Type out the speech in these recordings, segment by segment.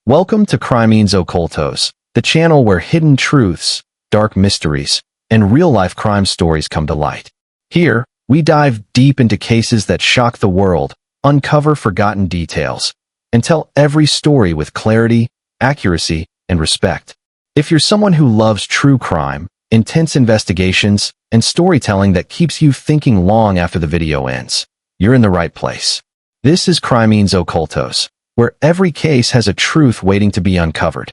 Welcome to Crimes Occultos, the channel where hidden truths, dark mysteries, and real-life crime stories come to light. Here, we dive deep into cases that shock the world, uncover forgotten details, and tell every story with clarity, accuracy, and respect. If you're someone who loves true crime, intense investigations, and storytelling that keeps you thinking long after the video ends, you're in the right place. This is Crimes Occultos, where every case has a truth waiting to be uncovered,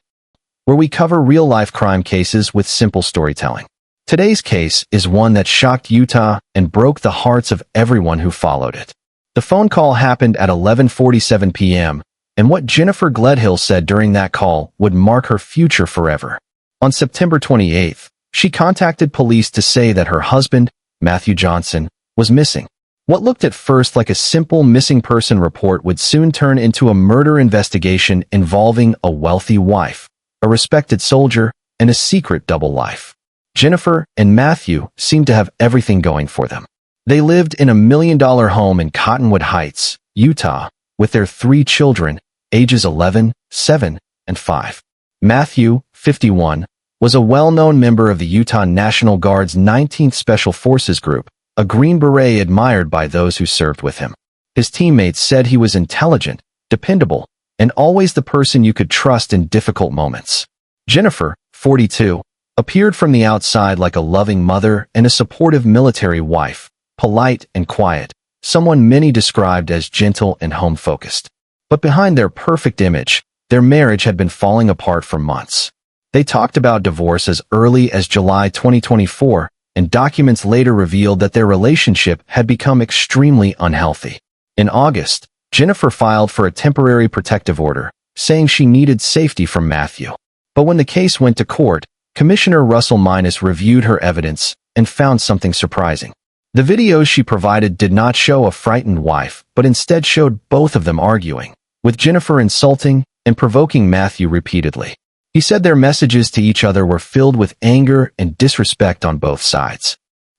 where we cover real-life crime cases with simple storytelling. Today's case is one that shocked Utah and broke the hearts of everyone who followed it. The phone call happened at 11:47 p.m., and what Jennifer Gledhill said during that call would mark her future forever. On September 28th, she contacted police to say that her husband, Matthew Johnson, was missing. What looked at first like a simple missing person report would soon turn into a murder investigation involving a wealthy wife, a respected soldier, and a secret double life. Jennifer and Matthew seemed to have everything going for them. They lived in a $1 million home in Cottonwood Heights, Utah, with their 3 children, ages 11, 7, and 5. Matthew, 51, was a well-known member of the Utah National Guard's 19th Special Forces Group, a Green Beret admired by those who served with him. His teammates said he was intelligent, dependable, and always the person you could trust in difficult moments. Jennifer, 42, appeared from the outside like a loving mother and a supportive military wife, polite and quiet, someone many described as gentle and home-focused. But behind their perfect image, their marriage had been falling apart for months. They talked about divorce as early as July 2024, and documents later revealed that their relationship had become extremely unhealthy. In August, Jennifer filed for a temporary protective order, saying she needed safety from Matthew. But when the case went to court, Commissioner Russell Minus reviewed her evidence and found something surprising. The videos she provided did not show a frightened wife, but instead showed both of them arguing, with Jennifer insulting and provoking Matthew repeatedly. He said their messages to each other were filled with anger and disrespect on both sides.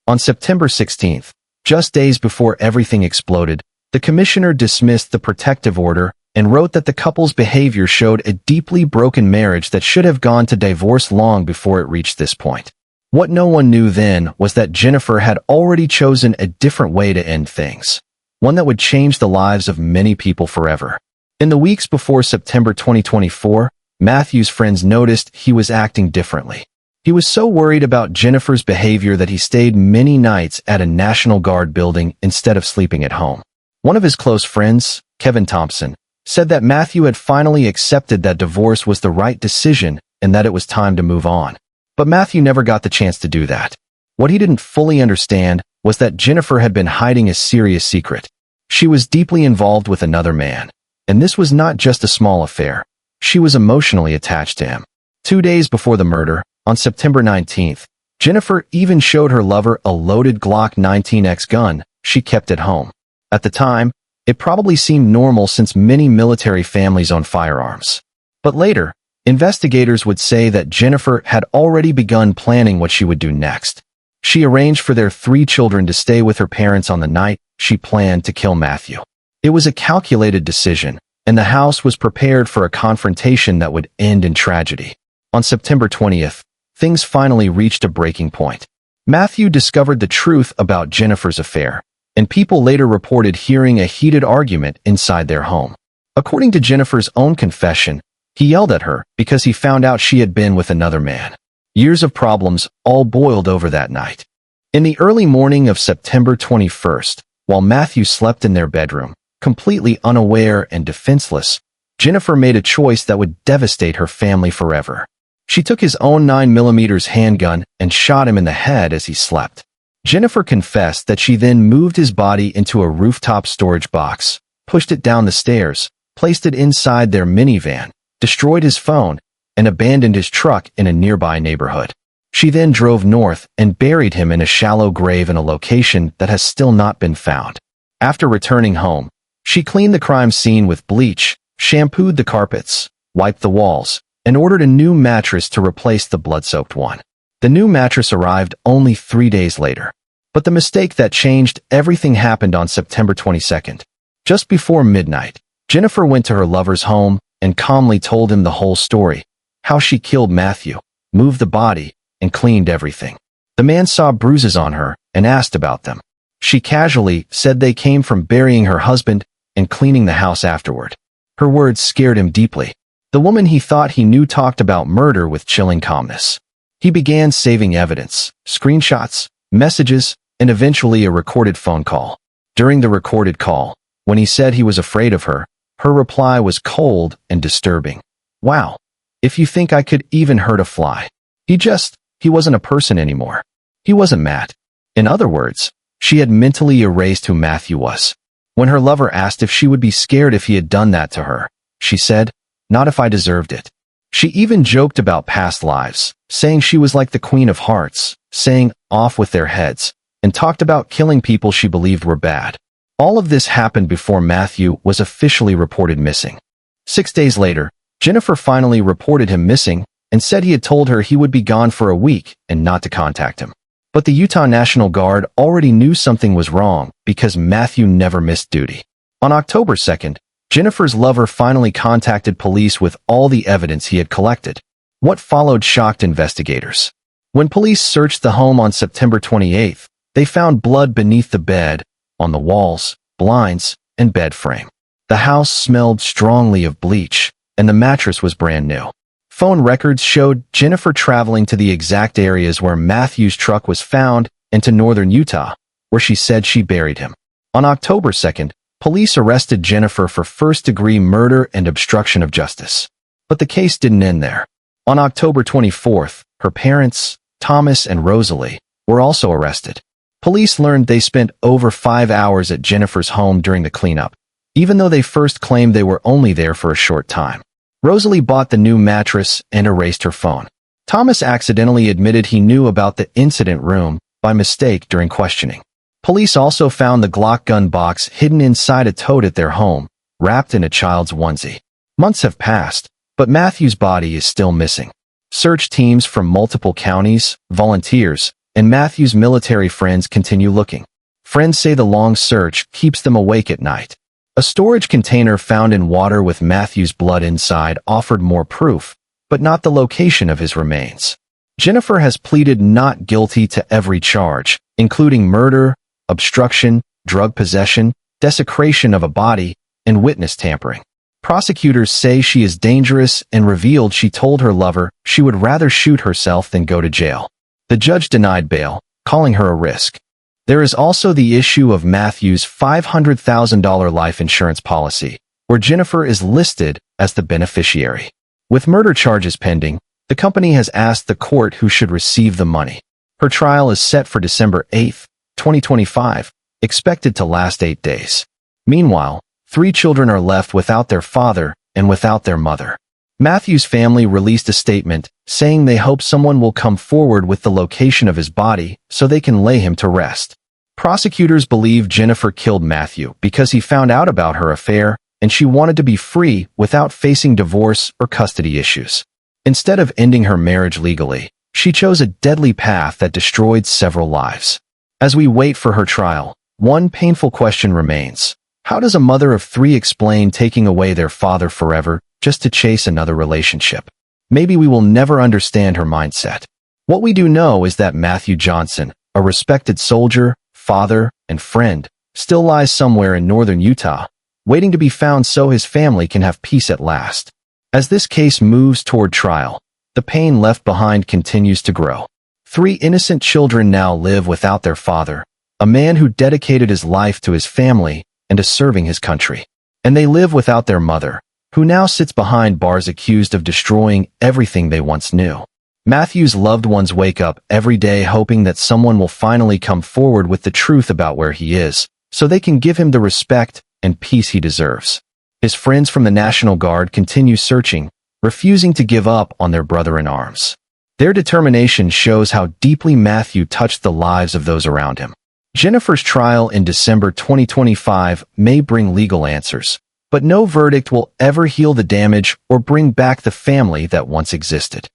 On September 16th, just days before everything exploded, the commissioner dismissed the protective order and wrote that the couple's behavior showed a deeply broken marriage that should have gone to divorce long before it reached this point. What no one knew then was that Jennifer had already chosen a different way to end things, one that would change the lives of many people forever. In the weeks before September 2024, Matthew's friends noticed he was acting differently. He was so worried about Jennifer's behavior that he stayed many nights at a National Guard building instead of sleeping at home. One of his close friends, Kevin Thompson, said that Matthew had finally accepted that divorce was the right decision and that it was time to move on. But Matthew never got the chance to do that. What he didn't fully understand was that Jennifer had been hiding a serious secret. She was deeply involved with another man, and this was not just a small affair. She was emotionally attached to him. 2 days before the murder, on September 19th, Jennifer even showed her lover a loaded Glock 19X gun she kept at home. At the time, it probably seemed normal since many military families own firearms. But later, investigators would say that Jennifer had already begun planning what she would do next. She arranged for their 3 children to stay with her parents on the night she planned to kill Matthew. It was a calculated decision, and the house was prepared for a confrontation that would end in tragedy. On September 20th, things finally reached a breaking point. Matthew discovered the truth about Jennifer's affair, and people later reported hearing a heated argument inside their home. According to Jennifer's own confession, he yelled at her because he found out she had been with another man. Years of problems all boiled over that night. In the early morning of September 21st, while Matthew slept in their bedroom, completely unaware and defenseless, Jennifer made a choice that would devastate her family forever. She took his own 9mm handgun and shot him in the head as he slept. Jennifer confessed that she then moved his body into a rooftop storage box, pushed it down the stairs, placed it inside their minivan, destroyed his phone, and abandoned his truck in a nearby neighborhood. She then drove north and buried him in a shallow grave in a location that has still not been found. After returning home, she cleaned the crime scene with bleach, shampooed the carpets, wiped the walls, and ordered a new mattress to replace the blood-soaked one. The new mattress arrived only 3 days later. But the mistake that changed everything happened on September 22nd. Just before midnight, Jennifer went to her lover's home, and calmly told him the whole story, how she killed Matthew, moved the body, and cleaned everything. The man saw bruises on her and asked about them. She casually said they came from burying her husband and cleaning the house afterward. Her words scared him deeply. The woman he thought he knew talked about murder with chilling calmness. He began saving evidence, screenshots, messages, and eventually a recorded phone call. During the recorded call, when he said he was afraid of her, her reply was cold and disturbing. "Wow. If you think I could even hurt a fly." He wasn't a person anymore. He wasn't Matt. In other words, she had mentally erased who Matthew was. When her lover asked if she would be scared if he had done that to her, she said, "Not if I deserved it." She even joked about past lives, saying she was like the Queen of Hearts, saying, "Off with their heads," and talked about killing people she believed were bad. All of this happened before Matthew was officially reported missing. 6 days later, Jennifer finally reported him missing and said he had told her he would be gone for a week and not to contact him. But the Utah National Guard already knew something was wrong because Matthew never missed duty. On October 2nd, Jennifer's lover finally contacted police with all the evidence he had collected. What followed shocked investigators. When police searched the home on September 28th, they found blood beneath the bed, on the walls, blinds, and bed frame. The house smelled strongly of bleach, and the mattress was brand new. Phone records showed Jennifer traveling to the exact areas where Matthew's truck was found and to northern Utah, where she said she buried him. On October 2nd, police arrested Jennifer for first-degree murder and obstruction of justice. But the case didn't end there. On October 24th, her parents, Thomas and Rosalie, were also arrested. Police learned they spent over 5 hours at Jennifer's home during the cleanup, even though they first claimed they were only there for a short time. Rosalie bought the new mattress and erased her phone. Thomas accidentally admitted he knew about the incident room by mistake during questioning. Police also found the Glock gun box hidden inside a tote at their home, wrapped in a child's onesie. Months have passed, but Matthew's body is still missing. Search teams from multiple counties, volunteers, and Matthew's military friends continue looking. Friends say the long search keeps them awake at night. A storage container found in water with Matthew's blood inside offered more proof, but not the location of his remains. Jennifer has pleaded not guilty to every charge, including murder, obstruction, drug possession, desecration of a body, and witness tampering. Prosecutors say she is dangerous and revealed she told her lover she would rather shoot herself than go to jail. The judge denied bail, calling her a risk. There is also the issue of Matthew's $500,000 life insurance policy, where Jennifer is listed as the beneficiary. With murder charges pending, the company has asked the court who should receive the money. Her trial is set for December 8, 2025, expected to last 8 days. Meanwhile, 3 children are left without their father and without their mother. Matthew's family released a statement saying they hope someone will come forward with the location of his body so they can lay him to rest. Prosecutors believe Jennifer killed Matthew because he found out about her affair and she wanted to be free without facing divorce or custody issues. Instead of ending her marriage legally, she chose a deadly path that destroyed several lives. As we wait for her trial, one painful question remains. How does a mother of 3 explain taking away their father forever just to chase another relationship? Maybe we will never understand her mindset. What we do know is that Matthew Johnson, a respected soldier, father, and friend, still lies somewhere in northern Utah, waiting to be found so his family can have peace at last. As this case moves toward trial, the pain left behind continues to grow. 3 innocent children now live without their father, a man who dedicated his life to his family and to serving his country. And they live without their mother, who now sits behind bars accused of destroying everything they once knew. Matthew's loved ones wake up every day hoping that someone will finally come forward with the truth about where he is, so they can give him the respect and peace he deserves. His friends from the National Guard continue searching, refusing to give up on their brother-in-arms. Their determination shows how deeply Matthew touched the lives of those around him. Jennifer's trial in December 2025 may bring legal answers, but no verdict will ever heal the damage or bring back the family that once existed.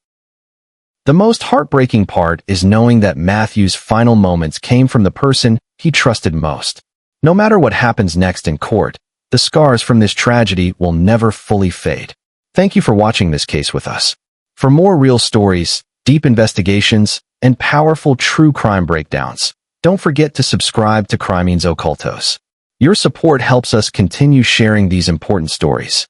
The most heartbreaking part is knowing that Matthew's final moments came from the person he trusted most. No matter what happens next in court, the scars from this tragedy will never fully fade. Thank you for watching this case with us. For more real stories, deep investigations, and powerful true crime breakdowns, don't forget to subscribe to Crimes Ocultos. Your support helps us continue sharing these important stories.